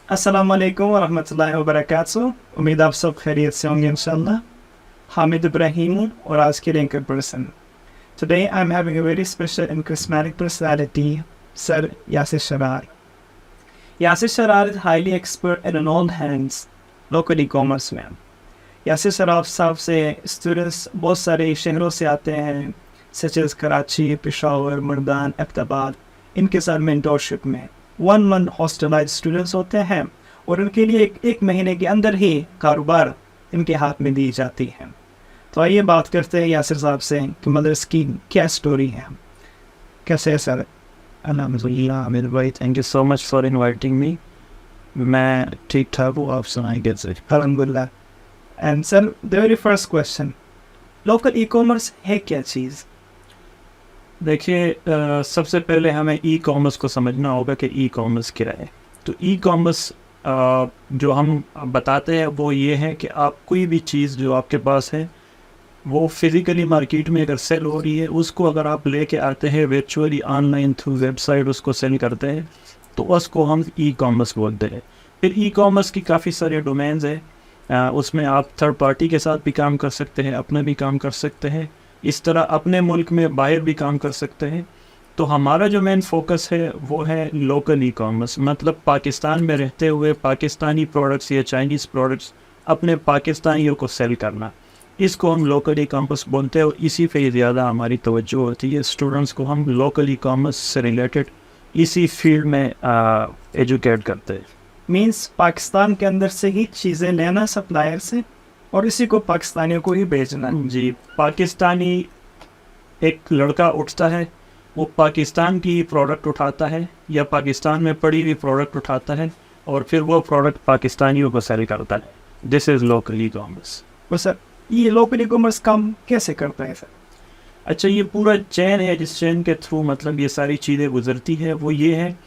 अस्सलाम वालेकुम वरहमतुल्लाहि वबरकातुहू। उम्मीद आप सब खैरियत से होंगे इंशाल्लाह। हामिद इब्राहिम हूँ और आज के anchor person. Today I'm having a very special and charismatic personality, Sir Yasir Sharar. Yasir Sharar is highly expert and in all hands local e-commerce में। यासिर शराफ साहब से स्टूडेंट्स बहुत सारे शहरों से आते हैं, सच एज कराची, पेशावर, मर्दान, अब्ताबाद। इनके साथ मेंटोरशिप में 1 month हॉस्टलाइज स्टूडेंट्स होते हैं और उनके लिए एक महीने के अंदर ही कारोबार इनके हाथ में दी जाती है। तो आइए बात करते हैं यासिर साहब से कि मदर्स की क्या स्टोरी है, कैसे है सर? अल्हम्दुलिल्लाह आमिर भाई, thank you so much for inviting me. मैं ठीक ठाक हूँ, आप सुनाएं कैसे? अल्हम्दुलिल्लाह। And sir the very first question, local e commerce है क्या चीज़? देखिए, सबसे पहले हमें ई कॉमर्स को समझना होगा कि ई कॉमर्स क्या है। तो ई कॉमर्स जो हम बताते हैं वो ये है कि आप कोई भी चीज़ जो आपके पास है वो फिज़िकली मार्केट में अगर सेल हो रही है, उसको अगर आप लेके आते हैं वर्चुअली ऑनलाइन थ्रू वेबसाइट उसको सेल करते हैं, तो उसको हम ई कॉमर्स बोलते हैं। फिर ई कॉमर्स की काफ़ी सारे डोमेन्स हैं, उसमें आप थर्ड पार्टी के साथ भी काम कर सकते हैं, अपने भी काम कर सकते हैं, इस तरह अपने मुल्क में बाहर भी काम कर सकते हैं। तो हमारा जो मेन फोकस है वो है लोकल ई कॉमर्स, मतलब पाकिस्तान में रहते हुए पाकिस्तानी प्रोडक्ट्स या चाइनीज़ प्रोडक्ट्स अपने पाकिस्तानियों को सेल करना, इसको हम लोकल ई कॉमर्स बोलते हैं। और इसी पे ज़्यादा हमारी तवज्जो होती है। स्टूडेंट्स को हम लोकल ई कॉमर्स से रिलेटेड इसी फील्ड में एजुकेट करते हैं। मीन्स पाकिस्तान के अंदर से ही चीज़ें लेना सप्लायर से और इसी को पाकिस्तानियों को ही बेचना। जी, पाकिस्तानी एक लड़का उठता है, वो पाकिस्तान की प्रोडक्ट उठाता है या पाकिस्तान में पड़ी हुई प्रोडक्ट उठाता है और फिर वो प्रोडक्ट पाकिस्तानियों को सेल करता है। This is local e commerce. तो सर ये लोकल ई कॉमर्स काम कैसे करता है सर? अच्छा, ये पूरा चैन है जिस चैन के थ्रू मतलब ये सारी चीज़ें गुजरती है। वो ये है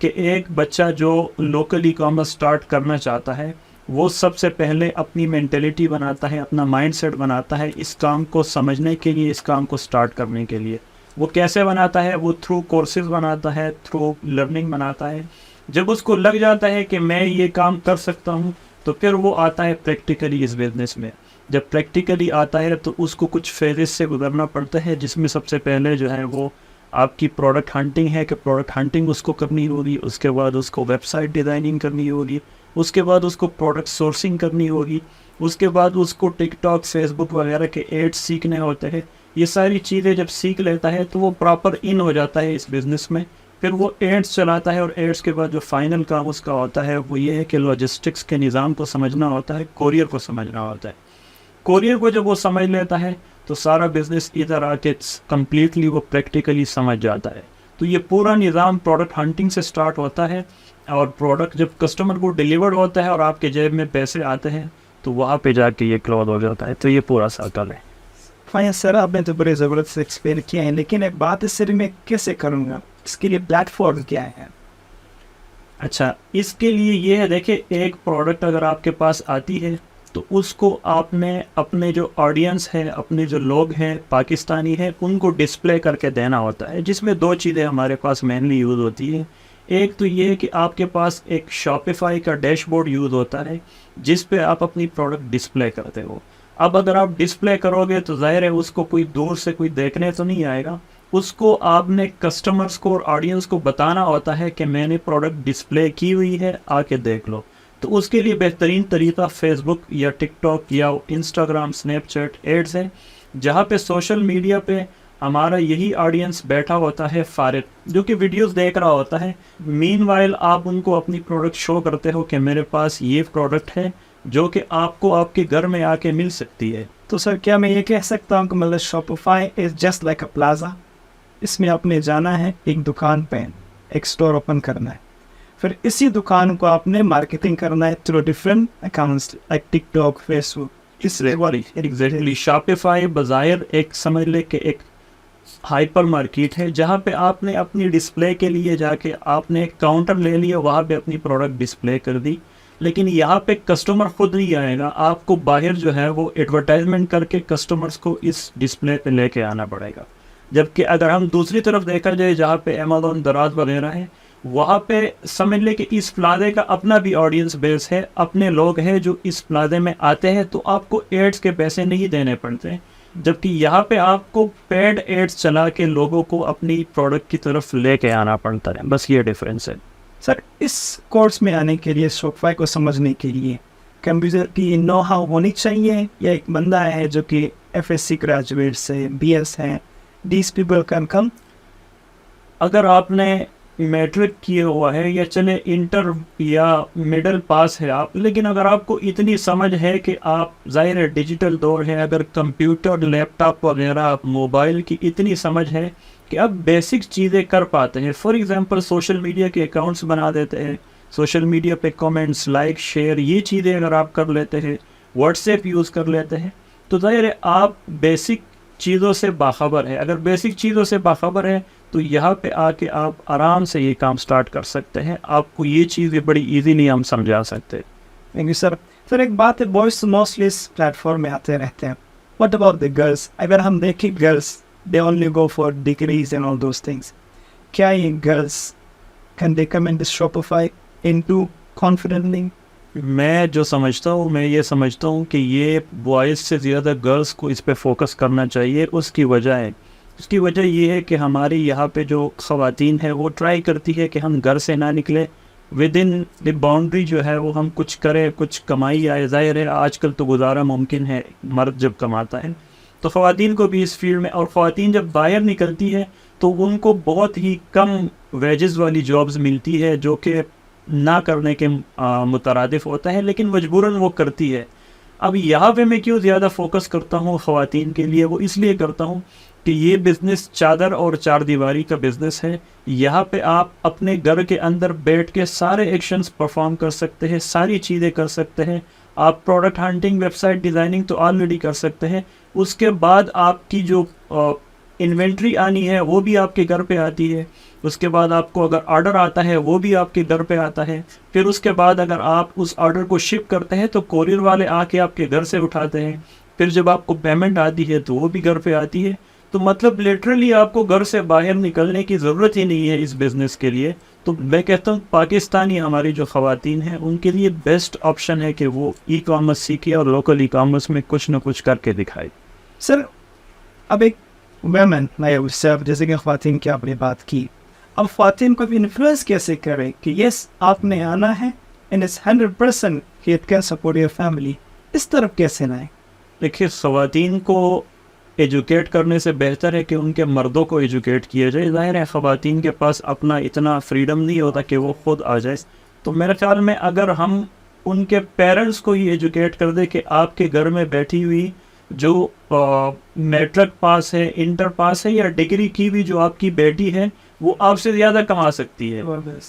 कि एक बच्चा जो लोकल ई कॉमर्स स्टार्ट करना चाहता है वो सबसे पहले अपनी मेंटेलिटी बनाता है, अपना माइंडसेट बनाता है इस काम को समझने के लिए, इस काम को स्टार्ट करने के लिए। वो कैसे बनाता है? वो थ्रू कोर्सेज बनाता है, थ्रू लर्निंग बनाता है। जब उसको लग जाता है कि मैं ये काम कर सकता हूँ, तो फिर वो आता है प्रैक्टिकली इस बिज़नेस में। जब प्रैक्टिकली आता है तो उसको कुछ फेजेस से गुजरना पड़ता है, जिसमें सबसे पहले जो है वो आपकी प्रोडक्ट हंटिंग है कि प्रोडक्ट हंटिंग उसको करनी होगी। उसके बाद उसको वेबसाइट डिज़ाइनिंग करनी होगी, उसके बाद उसको प्रोडक्ट सोर्सिंग करनी होगी, उसके बाद उसको टिकटॉक, फेसबुक वगैरह के एड्स सीखने होते हैं। ये सारी चीज़ें जब सीख लेता है तो वो प्रॉपर इन हो जाता है इस बिज़नेस में। फिर वो एड्स चलाता है और एड्स के बाद जो फाइनल काम उसका होता है वो ये है कि लॉजिस्टिक्स के निज़ाम को समझना होता है, कोरियर को समझना होता है। कोरियर को जब वो समझ लेता है तो सारा बिजनेस इधर आके कम्प्लीटली वो प्रैक्टिकली समझ जाता है। तो ये पूरा निज़ाम प्रोडक्ट हंटिंग से स्टार्ट होता है और प्रोडक्ट जब कस्टमर को डिलीवर्ड होता है और आपके जेब में पैसे आते हैं तो वहाँ पे जाके ये क्लोज हो जाता है। तो ये पूरा सर्कल है। फाइन सर, आपने तो बड़े ज़बरदस्त से एक्सप्लेन किया है, लेकिन एक बात इस सिर में कैसे करूँगा, इसके लिए प्लेटफॉर्म क्या है? अच्छा, इसके लिए ये है, देखिए, एक प्रोडक्ट अगर आपके पास आती है तो उसको आपने अपने जो ऑडियंस है, अपने जो लोग हैं पाकिस्तानी हैं, उनको डिस्प्ले करके देना होता है, जिसमें दो चीज़ें हमारे पास मेनली यूज़ होती है। एक तो ये है कि आपके पास एक शॉपिफाई का डैशबोर्ड यूज़ होता है जिस पे आप अपनी प्रोडक्ट डिस्प्ले करते हो। अब अगर आप डिस्प्ले करोगे तो जाहिर है उसको कोई दूर से कोई देखने तो नहीं आएगा, उसको आपने कस्टमर्स को और ऑडियंस को बताना होता है कि मैंने प्रोडक्ट डिस्प्ले की हुई है, आके देख लो। तो उसके लिए बेहतरीन तरीका फेसबुक या टिकटॉक या इंस्टाग्राम, स्नैपचैट एड्स है, जहाँ पे सोशल मीडिया पे हमारा यही ऑडियंस बैठा होता है फारिग, जो कि वीडियोस देख रहा होता है। मीनवाइल आप उनको अपनी प्रोडक्ट शो करते हो कि मेरे पास ये प्रोडक्ट है जो कि आपको आपके घर में आके मिल सकती है। तो सर क्या मैं ये कह सकता हूँ कि मतलब Shopify is just like a plaza? इसमें आपने जाना है एक दुकान पे, एक स्टोर ओपन करना है, फिर इसी दुकान को आपने मार्केटिंग करना है through different accounts like TikTok, Facebook. Exactly, Shopify बज़ाहिर एक समझ ले कि एक हाइपर मार्केट है जहाँ पे आपने अपनी डिस्प्ले के लिए जाके आपने एक काउंटर ले लिया, वहाँ पे अपनी प्रोडक्ट डिस्प्ले कर दी। लेकिन यहाँ पे कस्टमर खुद नहीं आएगा, आपको बाहर जो है वो एडवर्टाइजमेंट करके कस्टमर्स को इस डिस्प्ले पे लेके आना पड़ेगा। जबकि अगर हम दूसरी तरफ देखा जाए जहाँ पे अमेज़न, दराज वगैरह है, वहाँ पे समझ ले कि इस प्लाजे का अपना भी ऑडियंस बेस है, अपने लोग हैं जो इस प्लाजे में आते हैं, तो आपको एड्स के पैसे नहीं देने पड़ते हैं। जबकि यहाँ पे आपको पेड एड्स चला के लोगों को अपनी प्रोडक्ट की तरफ लेके आना पड़ता है, बस ये डिफरेंस है। सर, इस कोर्स में आने के लिए, शॉपिफाई को समझने के लिए कंप्यूटर की नो हाउ होनी चाहिए, या एक बंदा है जो कि FSC ग्रेजुएट से BS है, these people can come? अगर आपने मैट्रिक किए हुआ है या चले इंटर या मिडिल पास है आप, लेकिन अगर आपको इतनी समझ है कि आप, जाहिर है डिजिटल दौर है, अगर कंप्यूटर लैपटॉप वगैरह मोबाइल की इतनी समझ है कि आप बेसिक चीज़ें कर पाते हैं। फॉर एग्जांपल सोशल मीडिया के अकाउंट्स बना देते हैं, सोशल मीडिया पे कमेंट्स, लाइक, शेयर, ये चीज़ें अगर आप कर लेते हैं, व्हाट्सएप यूज़ कर लेते हैं, तो जाहिर है आप बेसिक चीज़ों से बाखबर है। अगर बेसिक चीज़ों से बाखबर है तो यहाँ पे आके आप आराम से ये काम स्टार्ट कर सकते हैं। आपको ये चीज़ें बड़ी इजीली हम समझा सकते हैं। Thank you sir. सर, एक बात है, बॉयज मोस्टली इस प्लेटफॉर्म में आते रहते हैं, व्हाट अबाउट द गर्ल्स? अगर हम देखें girls, they only go for degrees and all those things, क्या ये girls can they come in this Shopify into confidently? मैं जो समझता हूँ, मैं ये समझता हूँ कि ये बॉयज़ से ज़्यादा गर्ल्स को इस पे फोकस करना चाहिए। उसकी वजह ये है कि हमारी यहाँ पे जो ख़वातीन है वो ट्राई करती है कि हम घर से ना निकले, विद इन द बाउंड्री जो है वो हम कुछ करें, कुछ कमाई आए। ज़ाहिर है आजकल तो गुजारा मुमकिन है मर्द जब कमाता है, तो ख़वातीन को भी इस फील्ड में, और ख़वातीन जब बाहर निकलती है तो उनको बहुत ही कम वेजेस वाली जॉब्स मिलती है जो कि ना करने के मुतरादिफ होता है, लेकिन मजबूरन वो करती है। अब यहाँ पे मैं क्यों ज़्यादा फोकस करता हूँ ख़वातीन के लिए, वो इसलिए करता हूँ कि ये बिज़नेस चादर और चार दीवारी का बिज़नेस है। यहाँ पे आप अपने घर के अंदर बैठ के सारे एक्शंस परफॉर्म कर सकते हैं, सारी चीज़ें कर सकते हैं। आप प्रोडक्ट हंटिंग, वेबसाइट डिज़ाइनिंग तो ऑलरेडी कर सकते हैं। उसके बाद आपकी जो इन्वेंट्री आनी है वो भी आपके घर पे आती है। उसके बाद आपको अगर ऑर्डर आता है वो भी आपके घर पे आता है। फिर उसके बाद अगर आप उस ऑर्डर को शिप करते हैं तो कोरियर वाले आके आपके घर से उठाते हैं। फिर जब आपको पेमेंट आती है तो वो भी घर पे आती है। तो मतलब लिटरली आपको घर से बाहर निकलने की ज़रूरत ही नहीं है इस बिज़नेस के लिए। तो मैं कहता हूँ पाकिस्तानी हमारी जो ख़वातीन हैं उनके लिए बेस्ट ऑप्शन है कि वो ई कॉमर्स सीखे और लोकल ई कॉमर्स में कुछ ना कुछ करके दिखाए। सर, अब एक वेमेन, उससे अब जैसे कि ख़वातीन की आपने बात की, अब ख़वातीन को भी इन्फ्लुएंस कैसे करें कि यस आपने आना है एंड इट्स 100% कि it can support your family, इस तरफ कैसे लाएं? देखिए, ख़वातीन को एजुकेट करने से बेहतर है कि उनके मर्दों को एजुकेट किया जाए। ज़ाहिर है ख़वातीन के पास अपना इतना फ्रीडम नहीं होता कि वो ख़ुद आ जाए। तो मेरे ख्याल में अगर हम उनके पेरेंट्स को ही एजुकेट कर दे कि आपके घर में बैठी हुई जो मैट्रिक पास है, इंटर पास है या डिग्री की भी जो आपकी बेटी है वो आपसे ज़्यादा कमा सकती है,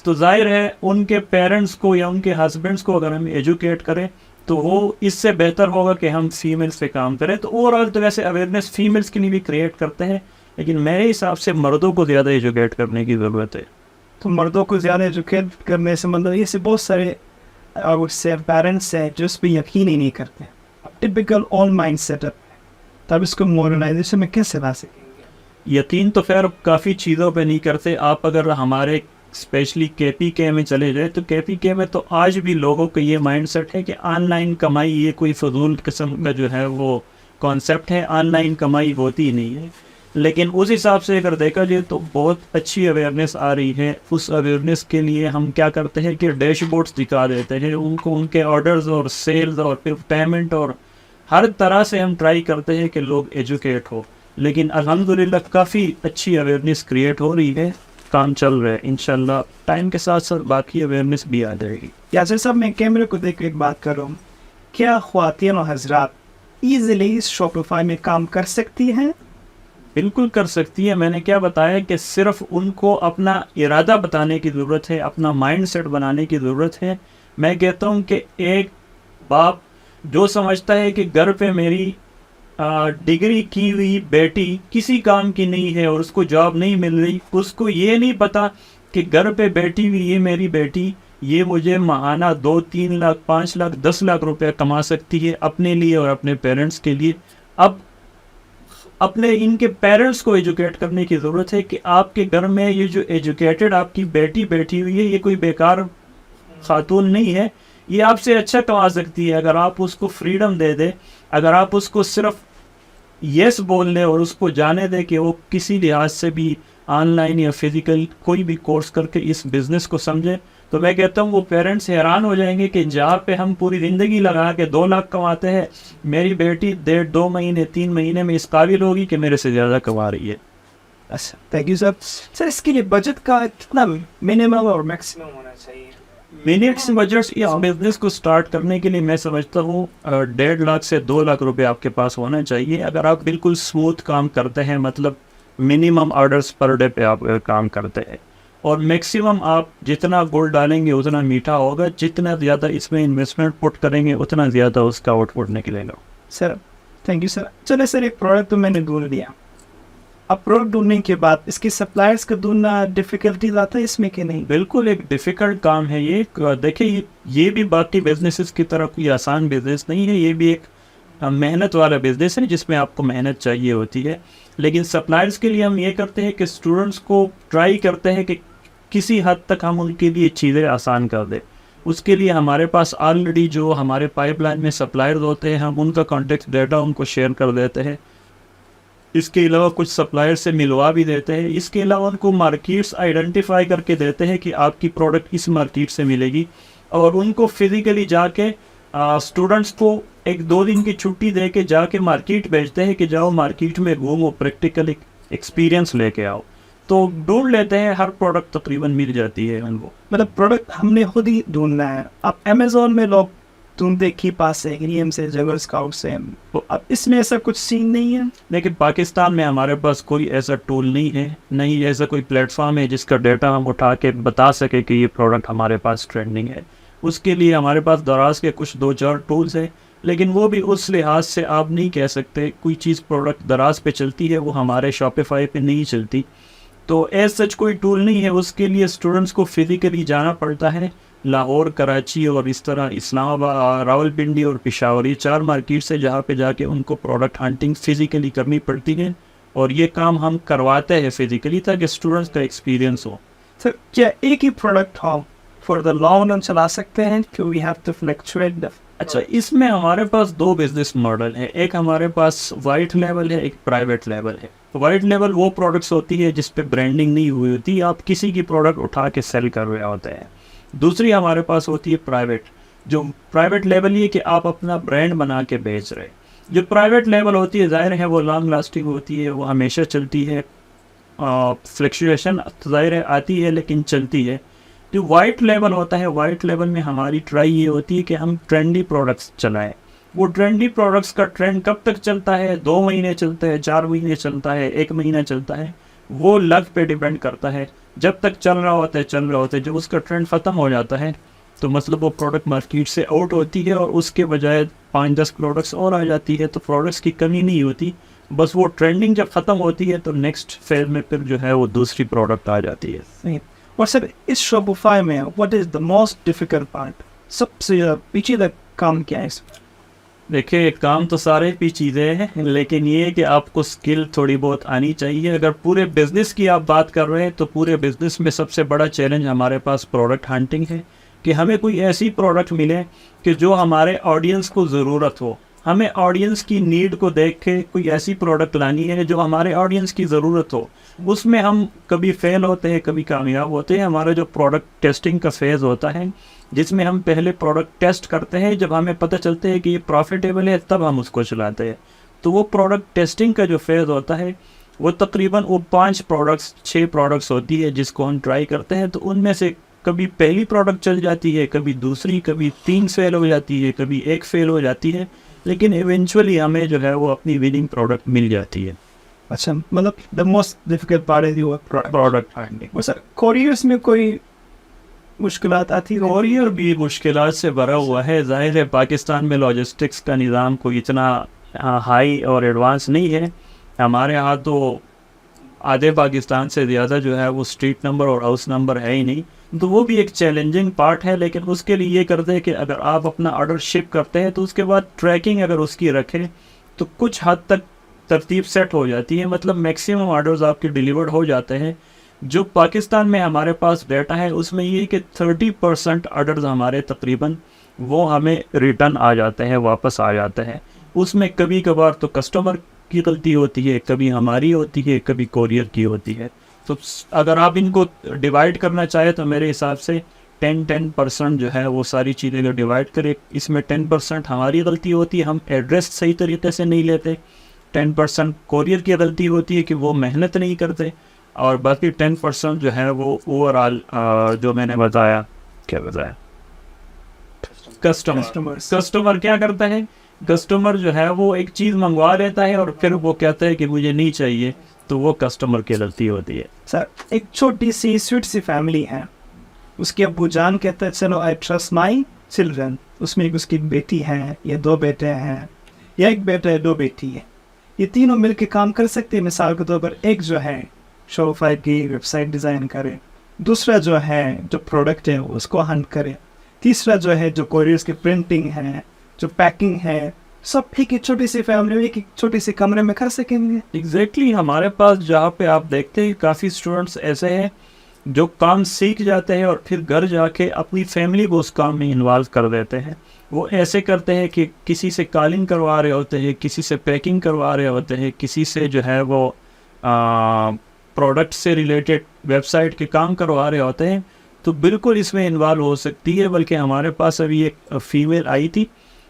तो जाहिर है उनके पेरेंट्स को या उनके हस्बैंड्स को अगर हम एजुकेट करें तो वो इससे बेहतर होगा कि हम फीमेल्स पे काम करें। तो ओवरऑल तो वैसे अवेयरनेस फीमेल्स के लिए भी क्रिएट करते हैं, लेकिन मेरे हिसाब से मर्दों को ज़्यादा एजुकेट करने की ज़रूरत है। तो मर्दों को ज़्यादा एजुकेट करने से मतलब ये से बहुत सारे उससे पेरेंट्स हैं जो इस पर यकीन ही नहीं करते। टिपिकल ऑल माइंड सेटअप, तब इसको मॉडर्नाइजेशन में कैसे ला सकेंगे? यकीन तो खैर काफ़ी चीज़ों पे नहीं करते। आप अगर हमारे स्पेशली KPK में चले जाए तो KPK में तो आज भी लोगों का ये माइंडसेट है कि ऑनलाइन कमाई ये कोई फजूल किस्म का जो है वो कॉन्सेप्ट है, ऑनलाइन कमाई होती ही नहीं है। लेकिन उस हिसाब से अगर देखा जाए तो बहुत अच्छी अवेयरनेस आ रही है। उस अवेयरनेस के लिए हम क्या करते हैं कि डैशबोर्ड्स दिखा देते हैं उनको, उनके ऑर्डर्स और सेल्स और फिर पेमेंट, और हर तरह से हम ट्राई करते हैं कि लोग एजुकेट हो। लेकिन अल्हम्दुलिल्लाह काफ़ी अच्छी अवेयरनेस क्रिएट हो रही है, काम चल रहा है। इंशाल्लाह टाइम के साथ साथ बाकी अवेयरनेस भी आ जाएगी। यासर साहब, मैं कैमरे को देख एक बात कर रहा हूँ, क्या ख्वातीन और हजरात ईजिली इस शॉपिफाई में काम कर सकती हैं? बिल्कुल कर सकती है। मैंने क्या बताया कि सिर्फ उनको अपना इरादा बताने की ज़रूरत है, अपना माइंडसेट बनाने की ज़रूरत है। मैं कहता हूँ कि एक बाप जो समझता है कि घर पे मेरी डिग्री की हुई बेटी किसी काम की नहीं है और उसको जॉब नहीं मिल रही, उसको ये नहीं पता कि घर पे बैठी हुई ये मेरी बेटी ये मुझे माहाना 2-3 लाख 5 लाख 10 लाख रुपए कमा सकती है अपने लिए और अपने पेरेंट्स के लिए। अब अपने इनके पेरेंट्स को एजुकेट करने की ज़रूरत है कि आपके घर में ये जो एजुकेटेड आपकी बेटी बैठी हुई है, ये कोई बेकार खातून नहीं है, ये आपसे अच्छा कमा सकती है अगर आप उसको फ्रीडम दे दे, अगर आप उसको सिर्फ यस बोल दें और उसको जाने दें कि वो किसी लिहाज से भी ऑनलाइन या फिजिकल कोई भी कोर्स करके इस बिज़नेस को समझे, तो मैं कहता हूँ वो पेरेंट्स हैरान हो जाएंगे कि जहाँ पे हम पूरी ज़िंदगी लगा के 2 लाख कमाते हैं, मेरी बेटी 1.5-2 महीने 3 महीने में इस काबिल होगी कि मेरे से ज़्यादा कमा रही है। अच्छा, थैंक यू सर। सर इसके लिए बजट का कितना मिनिमम और मैक्सिमम होना चाहिए? मिनिट्स बजट इस बिजनेस को स्टार्ट करने के लिए मैं समझता हूँ 1.5 लाख से 2 लाख रुपए आपके पास होना चाहिए। अगर आप बिल्कुल स्मूथ काम करते हैं, मतलब मिनिमम ऑर्डर्स पर डे पे आप काम करते हैं, और मैक्सिमम आप जितना गोल्ड डालेंगे उतना मीठा होगा, जितना ज़्यादा इसमें इन्वेस्टमेंट पुट करेंगे उतना ज़्यादा उसका आउटपुट निकलेगा। Sir thank you sir. चलो सर, एक प्रोडक्ट तो मैंने ढूंढ लिया, अब प्रोडक्ट ढूंढने के बाद इसके सप्लायर्स को ढूंढना डिफिकल्टीज आता है इसमें कि नहीं? बिल्कुल एक डिफ़िकल्ट काम है ये। देखिए ये भी बाकी बिजनेसेस की तरह कोई आसान बिजनेस नहीं है, ये भी एक मेहनत वाला बिजनेस है जिसमें आपको मेहनत चाहिए होती है। लेकिन सप्लायर्स के लिए हम ये करते हैं कि स्टूडेंट्स को ट्राई करते हैं कि किसी हद तक हम उनके लिए चीज़ें आसान कर दें। उसके लिए हमारे पास ऑलरेडी जो हमारे पाइपलाइन में सप्लायर्स होते हैं, हम उनका कॉन्टेक्ट डाटा उनको शेयर कर देते हैं। इसके अलावा कुछ सप्लायर से मिलवा भी देते हैं। इसके अलावा उनको मार्केट्स आइडेंटिफाई करके देते हैं कि आपकी प्रोडक्ट इस मार्केट से मिलेगी, और उनको फिजिकली जाके स्टूडेंट्स को 1-2 दिन की छुट्टी दे के जाके मार्केट भेजते हैं कि जाओ मार्केट में घूमो, प्रैक्टिकल एक्सपीरियंस लेके आओ। तो ढूंढ लेते हैं, हर प्रोडक्ट तकरीबन मिल जाती है उनको। मतलब प्रोडक्ट हमने खुद ही ढूंढना है। अब अमेजोन में लोग ढूंढते की पास से, ग्रीएम से, जगल स्काउट से, तो अब इसमें ऐसा कुछ सीन नहीं है। लेकिन पाकिस्तान में हमारे पास कोई ऐसा टूल नहीं है, नहीं ऐसा कोई प्लेटफॉर्म है जिसका डाटा हम उठा के बता सके कि ये प्रोडक्ट हमारे पास ट्रेंडिंग है। उसके लिए हमारे पास दराज के कुछ 2-4 टूल्स हैं, लेकिन वो भी उस लिहाज से आप नहीं कह सकते कोई चीज़ प्रोडक्ट दराज पे चलती है वो हमारे शॉपिफाई पे नहीं चलती। तो एज सच कोई टूल नहीं है। उसके लिए स्टूडेंट्स को फिजिकली जाना पड़ता है। लाहौर, कराची और इस तरह इस्लामाबाद, रावलपिंडी और पेशावर, ये 4 मार्केट से जहाँ पे जाके उनको प्रोडक्ट हंटिंग फिजिकली करनी पड़ती है, और ये काम हम करवाते हैं फिजिकली ताकि स्टूडेंट्स का एक्सपीरियंस हो। सर क्या एक ही प्रोडक्ट हो फॉर द लॉन्ग रन चला सकते हैं कि वी हैव टू फ्लक्चुएट? अच्छा, इसमें हमारे पास 2 बिजनेस मॉडल है। एक हमारे पास वाइट लेवल है, एक प्राइवेट लेवल है। वाइट लेवल वो प्रोडक्ट्स होती है जिस पे ब्रांडिंग नहीं हुई होती, आप किसी की प्रोडक्ट उठा के सेल कर रहे होते हैं। दूसरी हमारे पास होती है प्राइवेट, जो प्राइवेट लेवल ये कि आप अपना ब्रांड बना के बेच रहे हैं। जो प्राइवेट लेवल होती है ज़ाहिर है वो लॉन्ग लास्टिंग होती है, वो हमेशा चलती है, फ्लक्चुएशन ज़ाहिर है आती है लेकिन चलती है। जो वाइट लेवल होता है, वाइट लेवल में हमारी ट्राई ये होती है कि हम ट्रेंडी प्रोडक्ट्स चलाएं। वो ट्रेंडी प्रोडक्ट्स का ट्रेंड कब तक चलता है, 2 महीने चलता है, 4 महीने चलता है, 1 महीना चलता है, वो लक पे डिपेंड करता है। जब तक चल रहा होता है, जब उसका ट्रेंड ख़त्म हो जाता है तो मतलब वो प्रोडक्ट मार्केट से आउट होती है और उसके बजाय 5-10 प्रोडक्ट्स और आ जाती है। तो प्रोडक्ट्स की कमी नहीं होती, बस वो ट्रेंडिंग जब ख़त्म होती है तो नेक्स्ट फेज में फिर जो है वो दूसरी प्रोडक्ट आ जाती है। और सर इस शॉपिफाई में what is the most difficult part? सबसे पेचीदा काम क्या है इसमें? देखिए, काम तो सारे पेचीदे हैं, लेकिन ये है कि आपको स्किल थोड़ी बहुत आनी चाहिए। अगर पूरे बिजनेस की आप बात कर रहे हैं तो पूरे बिजनेस में सबसे बड़ा चैलेंज हमारे पास प्रोडक्ट हंटिंग है, कि हमें कोई ऐसी प्रोडक्ट मिले कि जो हमारे ऑडियंस को ज़रूरत हो। हमें ऑडियंस की नीड को देख के कोई ऐसी प्रोडक्ट लानी है जो हमारे ऑडियंस की ज़रूरत हो। उसमें हम कभी फेल होते हैं, कभी कामयाब होते हैं। हमारा जो प्रोडक्ट टेस्टिंग का फेज़ होता है, जिसमें हम पहले प्रोडक्ट टेस्ट करते हैं, जब हमें पता चलता है कि ये प्रॉफिटेबल है तब हम उसको चलाते हैं। तो वो प्रोडक्ट टेस्टिंग का जो फेज़ होता है वो तकरीबन वो 5 प्रोडक्ट्स 6 प्रोडक्ट्स होती है जिसको हम ट्राई करते हैं। तो उनमें से कभी पहली प्रोडक्ट चल जाती है, कभी दूसरी, कभी 3 फेल हो जाती है, कभी 1 फेल हो जाती है, लेकिन इवेंचुअली हमें जो है वो अपनी विनिंग प्रोडक्ट मिल जाती है। अच्छा, मतलब the most difficult part is your product finding. और सर कोरियर्स में कोई मुश्किलात आती है? कोरियर भी मुश्किलात से भरा हुआ है। जाहिर है पाकिस्तान में लॉजिस्टिक्स का निज़ाम कोई इतना हाई और एडवांस नहीं है। हमारे यहाँ तो आधे पाकिस्तान से ज़्यादा जो है वो स्ट्रीट नंबर और हाउस नंबर है ही नहीं, तो वो भी एक चैलेंजिंग पार्ट है। लेकिन उसके लिए ये करते हैं कि अगर आप अपना ऑर्डर शिप करते हैं तो उसके बाद ट्रैकिंग अगर उसकी रखें तो कुछ हद तक तरतीब सेट हो जाती है, मतलब मैक्सिमम ऑर्डर्स आपके डिलीवर्ड हो जाते हैं। जो पाकिस्तान में हमारे पास डाटा है उसमें ये है कि 30% ऑर्डर्स हमारे तकरीबन वो हमें रिटर्न आ जाते हैं, वापस आ जाते हैं। उसमें कभी कभार तो कस्टमर की गलती होती है, कभी हमारी होती है, कभी कोरियर की होती है। तो अगर आप इनको डिवाइड करना चाहें तो मेरे हिसाब से 10% जो है वो सारी चीज़ें अगर डिवाइड करें, इसमें 10% हमारी गलती होती है, हम एड्रेस सही तरीके से नहीं लेते। 10% कोरियर की गलती होती है कि वो मेहनत नहीं करते, और बाकी 10% जो है वो ओवरऑल जो मैंने बताया, क्या बताया, कस्टमर क्या करता है, कस्टमर जो है वो एक चीज़ मंगवा लेता है और फिर वो कहता है कि मुझे नहीं चाहिए, तो वो कस्टमर की गलती होती है। सर एक छोटी सी स्वीट सी फैमिली है, उसके अब्बू जान कहते हैं चलो आई ट्रस्ट माई चिल्ड्रन, उसमें एक उसकी बेटी है या 2 बेटे हैं या 1 बेटा है 2 बेटी है, ये तीनों मिलकर काम कर सकते हैं। मिसाल के तौर पर एक जो है शोफाई की वेबसाइट डिज़ाइन करे, दूसरा जो है जो प्रोडक्ट है उसको हंट करे, तीसरा जो है जो कोरियर्स की प्रिंटिंग है, जो पैकिंग है, सब एक छोटी सी फैमिली में एक छोटी सी कमरे में कर सकेंगे। एग्जैक्टली हमारे पास जहाँ पे आप देखते हैं काफ़ी स्टूडेंट्स ऐसे हैं जो काम सीख जाते हैं और फिर घर जाके अपनी फैमिली को उस काम में इन्वॉल्व कर देते हैं। वो ऐसे करते हैं कि किसी से कॉलिंग करवा रहे होते हैं, किसी से पैकिंग करवा रहे होते हैं, किसी से जो है वो प्रोडक्ट से रिलेटेड वेबसाइट के काम करवा रहे होते हैं। तो बिल्कुल इसमें इन्वॉल्व हो सकती है। बल्कि हमारे पास अभी एक फ़ीमेल आई थी,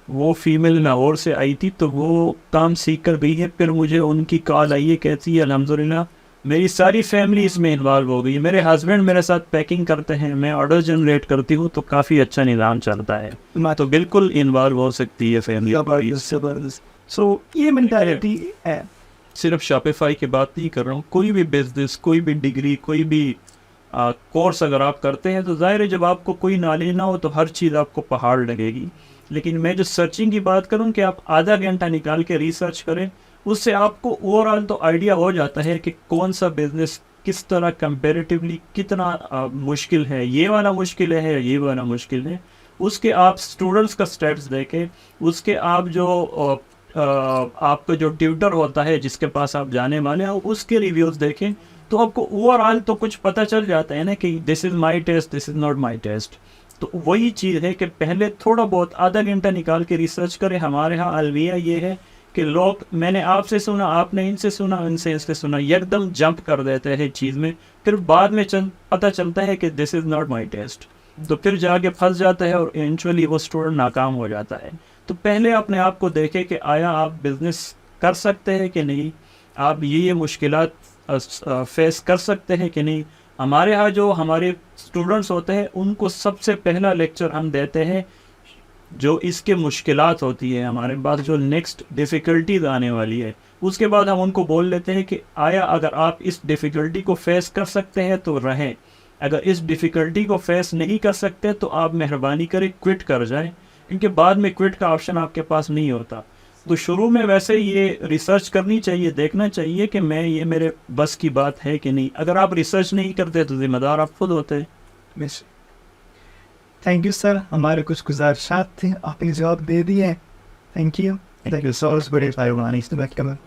वो फीमेल लाहौर से आई थी, तो वो काम सीख कर गई है। फिर मुझे उनकी कॉल आई है, कहती है अल्हम्दुलिल्लाह मेरी सारी फैमिली इसमें इन्वॉल्व हो गई है, मेरे हस्बैंड मेरे साथ पैकिंग करते हैं, मैं ऑर्डर जनरेट करती हूँ, तो काफ़ी अच्छा निज़ाम चलता है। तो बिल्कुल इन्वॉल्व हो सकती है फैमिली। सो ये मेंटालिटी है। सिर्फ शॉपिफाई की बात नहीं कर रहा हूँ, कोई भी बिजनेस, कोई भी डिग्री, कोई भी कोर्स अगर आप करते हैं तो ज़ाहिर है जब आपको कोई नॉलेज ना हो तो हर चीज़ आपको पहाड़ लगेगी। लेकिन मैं जो सर्चिंग की बात करूं कि आप आधा घंटा निकाल के रिसर्च करें, उससे आपको ओवरऑल तो आइडिया हो जाता है कि कौन सा बिजनेस किस तरह कंपैरेटिवली कितना मुश्किल है, ये वाला मुश्किल है, ये वाला मुश्किल है। उसके आप स्टूडेंट्स का स्टेप्स देखें, उसके आप जो आपका जो ट्यूटर होता है जिसके पास आप जाने वाले हैं उसके रिव्यूज़ देखें, तो आपको ओवरऑल तो कुछ पता चल जाता है ना कि this is my taste, this is not my taste. तो वही चीज़ है कि पहले थोड़ा बहुत आधा घंटा निकाल के रिसर्च करें। हमारे यहाँ अलविया ये है कि लोग, मैंने आपसे सुना, आपने इनसे सुना, इनसे इससे सुना, एकदम जंप कर देते हैं चीज़ में, फिर बाद में पता चलता है कि this is not my taste, तो फिर जाके फंस जाता है और इवेंचुअली वो स्टूडेंट नाकाम हो जाता है। तो पहले अपने आप को देखें कि आया आप बिज़नेस कर सकते हैं कि नहीं, आप ये मुश्किलात फेस कर सकते हैं कि नहीं। हमारे यहाँ जो हमारे स्टूडेंट्स होते हैं उनको सबसे पहला लेक्चर हम देते हैं जो इसके मुश्किलात होती है, हमारे पास जो नेक्स्ट डिफ़िकल्टीज आने वाली है, उसके बाद हम उनको बोल लेते हैं कि आया अगर आप इस डिफ़िकल्टी को फेस कर सकते हैं तो रहें, अगर इस डिफ़िकल्टी को फेस नहीं कर सकते तो आप मेहरबानी करें क्विट कर जाएं, क्योंकि बाद में क्विट का ऑप्शन आपके पास नहीं होता। तो शुरू में वैसे ये रिसर्च करनी चाहिए, देखना चाहिए कि मैं ये मेरे बस की बात है कि नहीं। अगर आप रिसर्च नहीं करते तो जिम्मेदार आप खुद होते हैं। थैंक यू सर, हमारे कुछ गुजारिशात थे, आपने जवाब दे दिए। Thank you so much.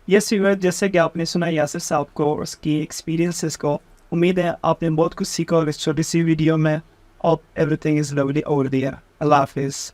Yes viewers, जैसे कि आपने सुना यासिर साहब को और उसकी एक्सपीरियंसेस को, उम्मीद है आपने बहुत कुछ सीखा और इस छोटी सी वीडियो में। Everything is lovely over there. Allah हाफिज़।